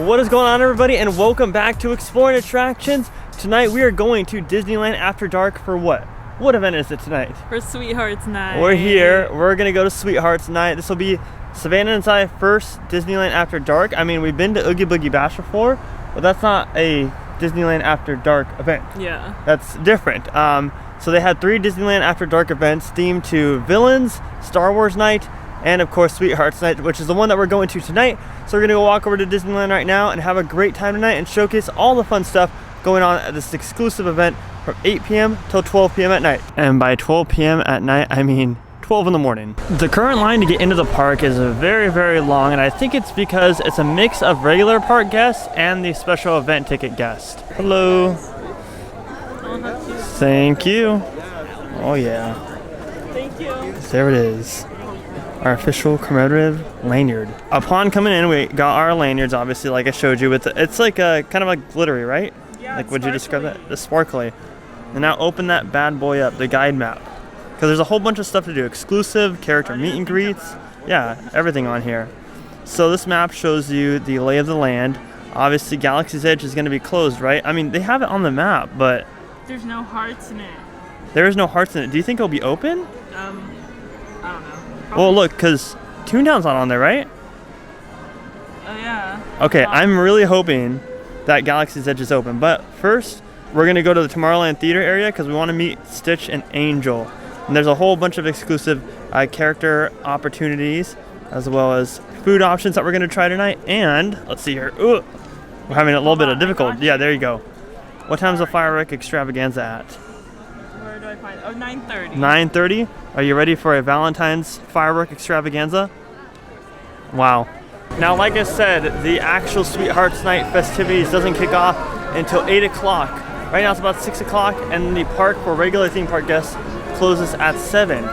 What is going on, everybody, and welcome back to Exploring Attractions. Tonight we are going to Disneyland After Dark for what? What event is it tonight? For Sweethearts Night. We're here. We're gonna go to Sweethearts Night. This will be Savannah and I first Disneyland After Dark. I mean, we've been to Oogie Boogie Bash before, but that's not a Disneyland After Dark event. Yeah. That's different. So they had 3 Disneyland After Dark events themed to villains, Star Wars Night, and of course Sweethearts Night, which is the one that we're going to tonight. So we're gonna go walk over to Disneyland right now and have a great time tonight and showcase all the fun stuff going on at this exclusive event from 8 p.m. till 12 p.m. at night. And by 12 p.m. at night, I mean 12 in the morning. The current line to get into the park is very, very long, and I think it's because it's a mix of regular park guests and the special event ticket guests. Hello. Thank you. Oh yeah. Thank you. There it is. Our official commemorative lanyard. Upon coming in, we got our lanyards, obviously, like I showed you. It's like a kind of like glittery, right? Yeah. Like, would you describe that? The sparkly. And now open that bad boy up, the guide map. Because there's a whole bunch of stuff to do. Exclusive character meet and greets. Yeah, everything on here. So this map shows you the lay of the land. Obviously, Galaxy's Edge is going to be closed, right? I mean, they have it on the map, but There's no hearts in it. there is no hearts in it. Do you think it'll be open? I don't know. Well, look, because Toontown's not on there, right? Oh, yeah. Okay, I'm really hoping that Galaxy's Edge is open. But first, we're going to go to the Tomorrowland Theater area because we want to meet Stitch and Angel. And there's a whole bunch of exclusive character opportunities as well as food options that we're going to try tonight. And, let's see here. Ooh, we're having a little bit of difficulty. Yeah, there you go. What time's the firework extravaganza at? Where do I find it? Oh, 9:30. 9:30? Are you ready for a Valentine's firework extravaganza? Wow. Now, like I said, the actual Sweethearts Night festivities doesn't kick off until 8 o'clock. Right now it's about 6 o'clock, and the park for regular theme park guests closes at 7.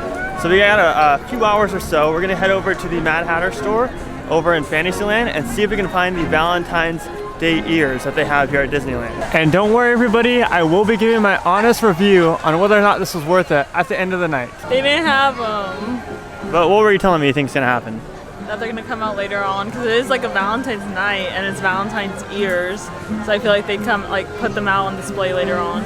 So we got a few hours or so. We're gonna head over to the Mad Hatter store over in Fantasyland and see if we can find the Valentine's Day ears that they have here at Disneyland. And don't worry, everybody, I will be giving my honest review on whether or not this was worth it at the end of the night. They didn't have them. But what were you telling me you think's gonna happen? That they're gonna come out later on because it is like a Valentine's night and it's Valentine's ears. So I feel like they put them out on display later on.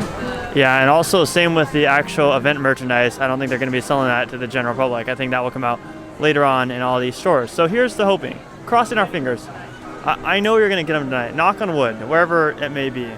Yeah, and also same with the actual event merchandise. I don't think they're gonna be selling that to the general public. I think that will come out later on in all these stores. So here's the hoping. Crossing our fingers. I know you're gonna get them tonight. Knock on wood, wherever it may be.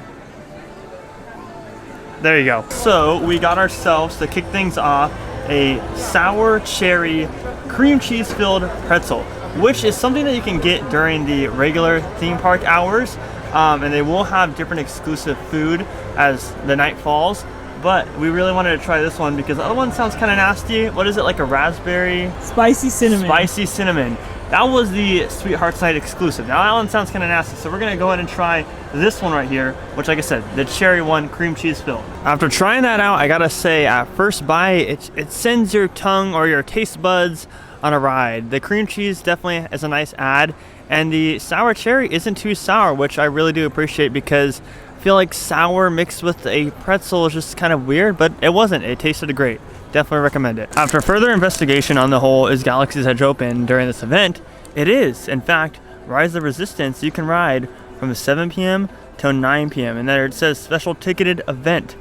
There you go. So we got ourselves, to kick things off, a sour cherry cream cheese filled pretzel, which is something that you can get during the regular theme park hours. And they will have different exclusive food as the night falls. But we really wanted to try this one because the other one sounds kind of nasty. What is it, like a raspberry? Spicy cinnamon. Spicy cinnamon. That was the Sweethearts Night exclusive. Now that one sounds kind of nasty, so we're gonna go ahead and try this one right here, which, like I said, the cherry one, cream cheese filled. After trying that out, I gotta say, at first bite, it sends your tongue or your taste buds on a ride. The cream cheese definitely is a nice add, and the sour cherry isn't too sour, which I really do appreciate because I feel like sour mixed with a pretzel is just kind of weird, but it wasn't. It tasted great. Definitely recommend it. After further investigation on the whole is Galaxy's Edge open during this event, it is. In fact, Rise of the Resistance you can ride from 7 p.m. till 9 p.m. and there it says special ticketed event.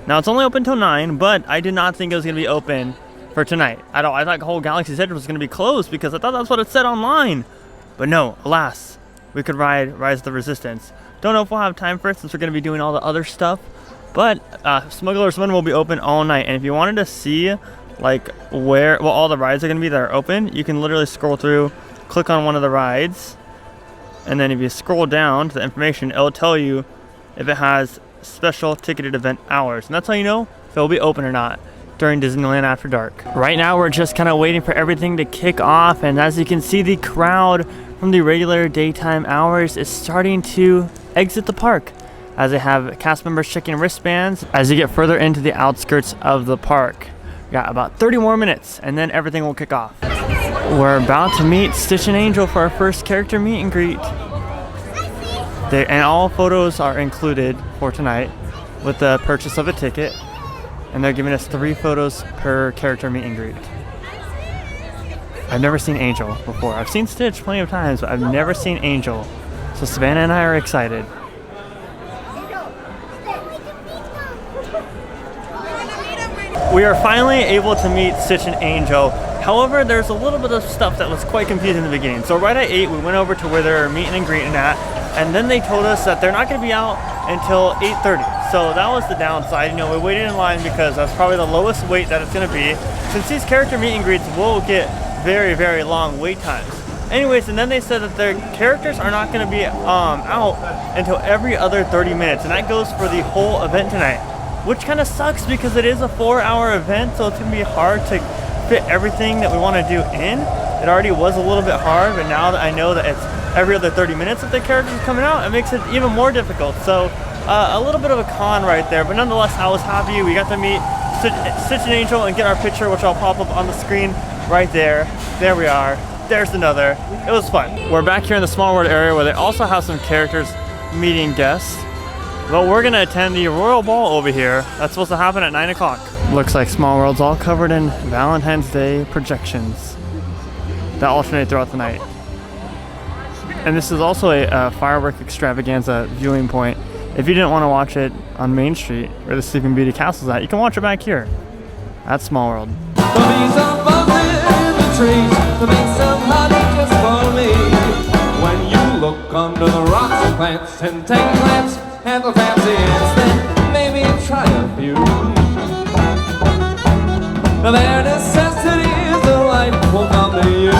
Now it's only open till 9, but I did not think it was going to be open for tonight at all. I thought the whole Galaxy's Edge was going to be closed because I thought that's what it said online. But no, alas, we could ride Rise of the Resistance. Don't know if we'll have time for it since we're going to be doing all the other stuff. But Smuggler's Run will be open all night, and if you wanted to see like where all the rides are going to be that are open, you can literally scroll through, click on one of the rides, and then if you scroll down to the information, it'll tell you if it has special ticketed event hours, and that's how you know if it'll be open or not during Disneyland After Dark. Right now we're just kind of waiting for everything to kick off, and as you can see, the crowd from the regular daytime hours is starting to exit the park, as they have cast members checking wristbands as you get further into the outskirts of the park. We got about 30 more minutes and then everything will kick off. We're about to meet Stitch and Angel for our first character meet and greet. And all photos are included for tonight with the purchase of a ticket, and they're giving us 3 photos per character meet and greet. I've never seen Angel before. I've seen Stitch plenty of times, but I've never seen Angel. So So Savannah and I are excited. We are finally able to meet Stitch and Angel. However, there's a little bit of stuff that was quite confusing in the beginning. So right at 8, we went over to where they're meeting and greeting at, and then they told us that they're not going to be out until 8:30. So that was the downside. You know, we waited in line because that's probably the lowest wait that it's going to be, since these character meet and greets will get very, very long wait times. Anyways, and then they said that their characters are not going to be out until every other 30 minutes, and that goes for the whole event tonight, which kind of sucks because it is a 4-hour event, so it's going to be hard to fit everything that we want to do in. It already was a little bit hard, but now that I know that it's every other 30 minutes that the characters are coming out, it makes it even more difficult. So a little bit of a con right there, but nonetheless, I was happy. We got to meet Stitch and Angel and get our picture, which I'll pop up on the screen right there. There we are. There's another. It was fun. We're back here in the Small World area where they also have some characters meeting guests. Well, we're gonna attend the Royal Ball over here. That's supposed to happen at 9 o'clock. Looks like Small World's all covered in Valentine's Day projections that alternate throughout the night. And this is also a firework extravaganza viewing point. If you didn't want to watch it on Main Street where the Sleeping Beauty Castle's at, you can watch it back here at Small World. The bees are buzzing in the trees to make some honey just for me. When you look under the rocks and plants and take a glance at the fancy ants, then maybe try a few. Their necessities of life will come to you.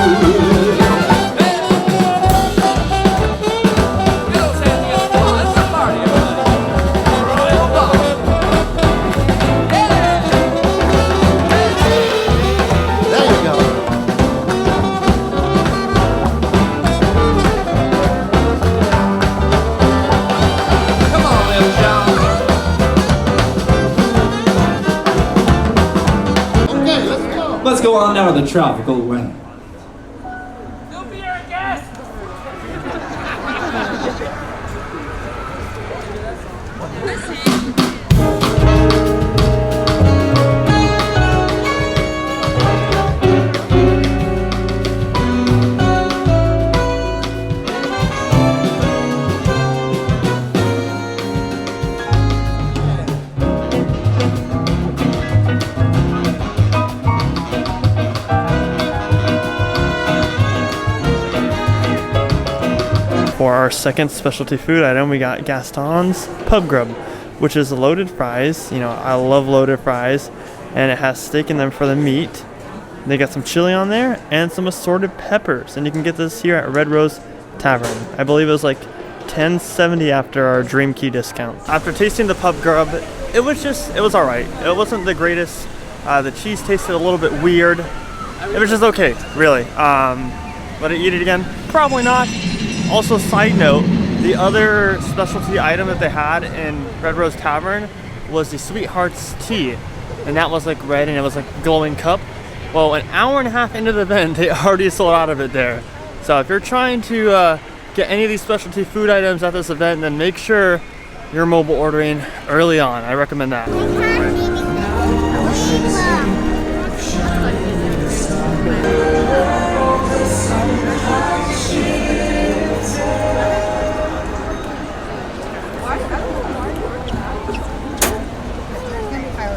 Let's go on down to the tropical weather. You'll be our guest. For our second specialty food item, we got Gaston's Pub Grub, which is loaded fries. You know, I love loaded fries, and it has steak in them for the meat. They got some chili on there and some assorted peppers, and you can get this here at Red Rose Tavern. I believe it was like $10.70 after our Dream Key discount. After tasting the Pub Grub, it was all right. It wasn't the greatest. The cheese tasted a little bit weird. It was just okay, really. Would I eat it again? Probably not. Also, side note, the other specialty item that they had in Red Rose Tavern was the Sweethearts tea, and that was like red and it was like a glowing cup. Well, an hour and a half into the event, they already sold out of it there. So if you're trying to get any of these specialty food items at this event, then make sure you're mobile ordering early on. I recommend that.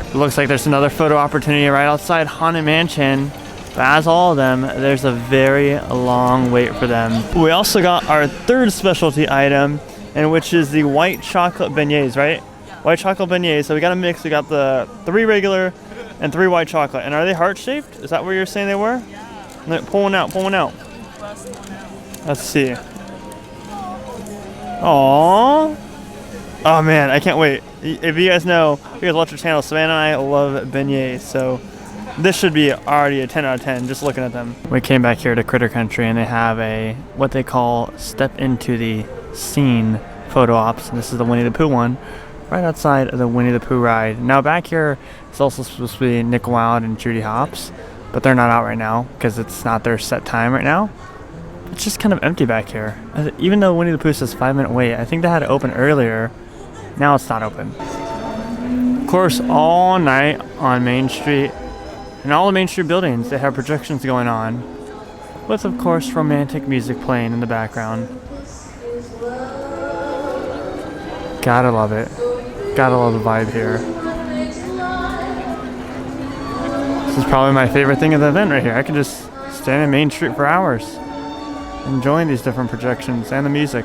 It looks like there's another photo opportunity right outside Haunted Mansion. But as all of them, there's a very long wait for them. We also got our third specialty item, and which is the white chocolate beignets, right? Yeah. White chocolate beignets. So we got a mix. We got the 3 regular and 3 white chocolate. And are they heart-shaped? Is that what you're saying they were? Yeah. Pull one out, pull one out. Let's see. Aww. Oh man, I can't wait. If you guys know, if you guys watch our channel, Savannah and I love beignets, so this should be already a 10 out of 10 just looking at them. We came back here to Critter Country and they have a, what they call, step into the scene photo ops. And this is the Winnie the Pooh one, right outside of the Winnie the Pooh ride. Now back here, it's also supposed to be Nick Wilde and Judy Hopps, but they're not out right now because it's not their set time right now. It's just kind of empty back here. Even though Winnie the Pooh says 5-minute wait, I think they had it open earlier. Now it's not open. Of course, all night on Main Street, and all the Main Street buildings, they have projections going on, with of course romantic music playing in the background. Gotta love it. Gotta love the vibe here. This is probably my favorite thing of the event right here. I could just stand in Main Street for hours, enjoying these different projections and the music.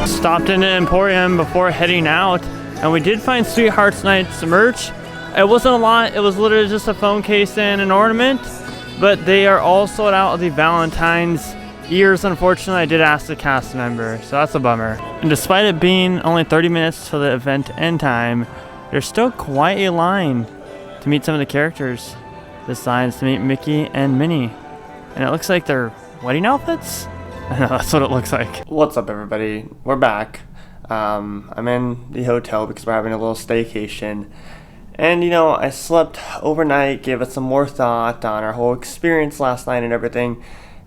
Stopped in an Emporium before heading out, and we did find Sweethearts Night's merch. It wasn't a lot, it was literally just a phone case and an ornament, but they are all sold out of the Valentine's ears. Unfortunately, I did ask the cast member, so that's a bummer. And despite it being only 30 minutes till the event end time, there's still quite a line to meet some of the characters. This line's to meet Mickey and Minnie, and it looks like they're wedding outfits? I know, that's what it looks like. What's up, everybody? We're back. I'm in the hotel because we're having a little staycation. And, you know, I slept overnight, gave it some more thought on our whole experience last night and everything.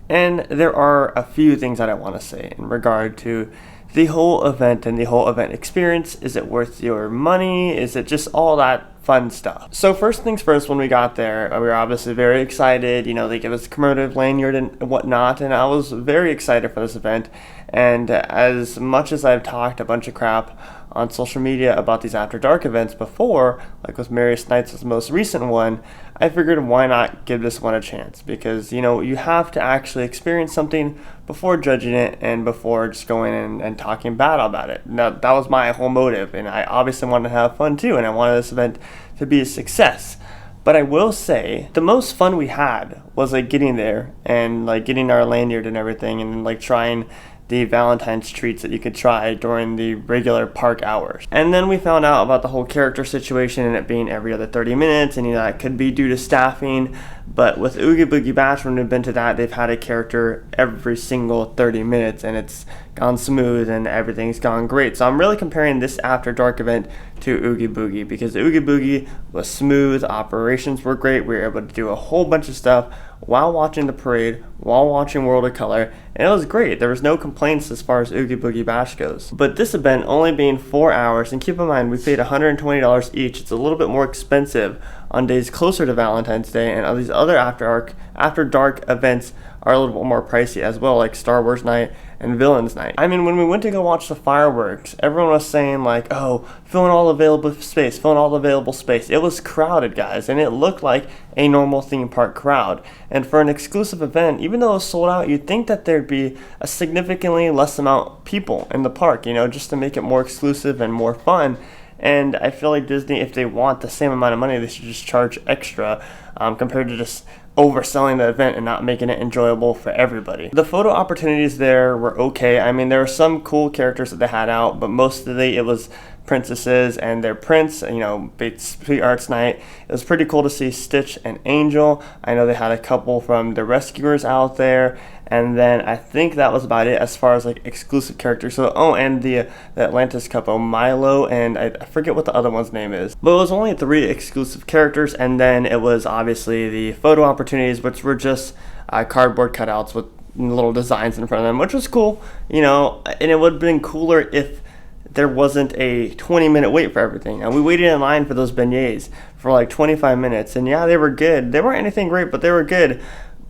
And there are a few things that I want to say in regard to the whole event and the whole event experience. Is it worth your money? Is it just all that fun stuff? So first things first, when we got there, we were obviously very excited. You know, they gave us a commemorative lanyard and whatnot, and I was very excited for this event. And as much as I've talked a bunch of crap on social media about these After Dark events before, like with Marius Nights' most recent one, I figured why not give this one a chance, because, you know, you have to actually experience something before judging it and before just going in and talking bad about it. Now, that was my whole motive, and I obviously wanted to have fun too, and I wanted this event to be a success. But I will say, the most fun we had was like getting there and like getting our lanyard and everything, and like trying the Valentine's treats that you could try during the regular park hours. And then we found out about the whole character situation and it being every other 30 minutes, and you know, that could be due to staffing. But with Oogie Boogie Bash, when we've been to that, they've had a character every single 30 minutes, and it's gone smooth and everything's gone great. So I'm really comparing this After Dark event to Oogie Boogie, because Oogie Boogie was smooth, operations were great, we were able to do a whole bunch of stuff while watching the parade, while watching World of Color, and it was great. There was no complaints as far as Oogie Boogie Bash goes. But this event only being 4 hours, and keep in mind we paid $120 each, it's a little bit more expensive on days closer to Valentine's Day, and all these other After Dark events are a little bit more pricey as well, like Star Wars Night and Villains Night. I mean, when we went to go watch the fireworks, everyone was saying like, oh, fill in all available space, fill in all available space. It was crowded, guys, and it looked like a normal theme park crowd. And for an exclusive event, even though it was sold out, you'd think that there'd be a significantly less amount of people in the park, you know, just to make it more exclusive and more fun. And I feel like Disney, if they want the same amount of money, they should just charge extra compared to just overselling the event and not making it enjoyable for everybody. The photo opportunities there were okay. I mean, there were some cool characters that they had out, but mostly it was princesses and their prince, you know, Sweethearts Night. It was pretty cool to see Stitch and Angel. I know they had a couple from the Rescuers out there, and then I think that was about it as far as like exclusive characters. So, oh, and the Atlantis couple, Milo, and I forget what the other one's name is. But it was only 3 exclusive characters, and then it was obviously the photo opportunities, which were just cardboard cutouts with little designs in front of them, which was cool, you know, and it would have been cooler if there wasn't a 20-minute wait for everything. And we waited in line for those beignets for like 25 minutes, and yeah, they were good. They weren't anything great, but they were good.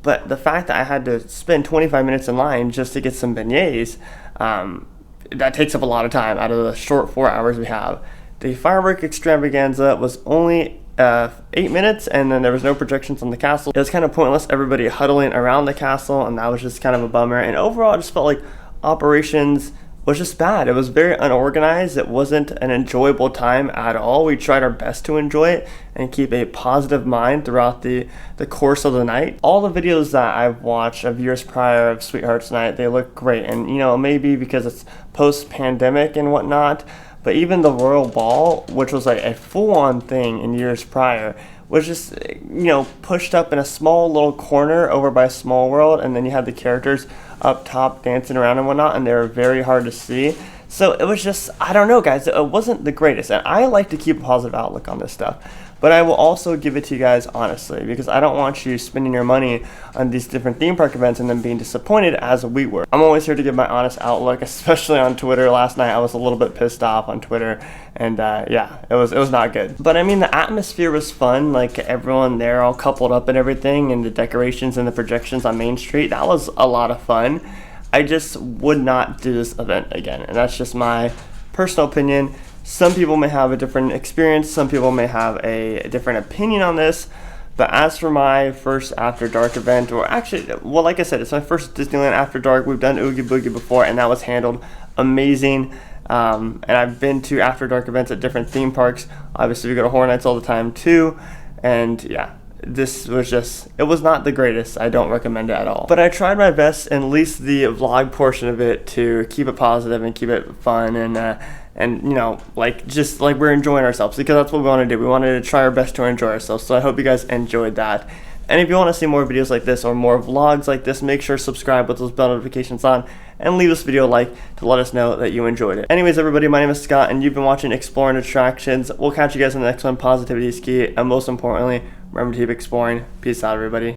But the fact that I had to spend 25 minutes in line just to get some beignets, that takes up a lot of time out of the short 4 hours we have. The firework extravaganza was only 8 minutes, and then there was no projections on the castle. It was kind of pointless, everybody huddling around the castle, and that was just kind of a bummer. And overall, I just felt like operations was just bad. It was very unorganized. It wasn't an enjoyable time at all. We tried our best to enjoy it and keep a positive mind throughout the course of the night. All the videos that I've watched of years prior of Sweethearts Night, they look great. And, you know, maybe because it's post-pandemic and whatnot, but even the Royal Ball, which was like a full-on thing in years prior, was just, you know, pushed up in a small little corner over by Small World, and then you had the characters up top dancing around and whatnot, and they were very hard to see. So it was just, I don't know, guys, it wasn't the greatest. And I like to keep a positive outlook on this stuff. but I will also give it to you guys honestly, because I don't want you spending your money on these different theme park events and then being disappointed as we were. I'm always here to give my honest outlook, especially on Twitter. Last night I was a little bit pissed off on Twitter, and yeah, it was not good. But I mean, the atmosphere was fun, like everyone there all coupled up and everything, and the decorations and the projections on Main Street, that was a lot of fun. I just would not do this event again, and that's just my personal opinion. Some people may have a different experience, some people may have a different opinion on this, but as for my first After Dark event, or actually, well, like I said, it's my first Disneyland After Dark. We've done Oogie Boogie before, and that was handled amazing. And I've been to After Dark events at different theme parks. Obviously, we go to Horror Nights all the time too, and yeah. This was just, it was not the greatest. I don't recommend it at all. But I tried my best, in at least the vlog portion of it, to keep it positive and keep it fun, and you know, like, just like we're enjoying ourselves, because that's what we wanted to do. We wanted to try our best to enjoy ourselves. So I hope you guys enjoyed that. And if you want to see more videos like this or more vlogs like this, make sure to subscribe with those bell notifications on, and leave this video a like to let us know that you enjoyed it. Anyways, everybody, my name is Scott, and you've been watching Exploring Attractions. We'll catch you guys in the next one. Positivity is key, and most importantly, remember to keep exploring. Peace out, everybody.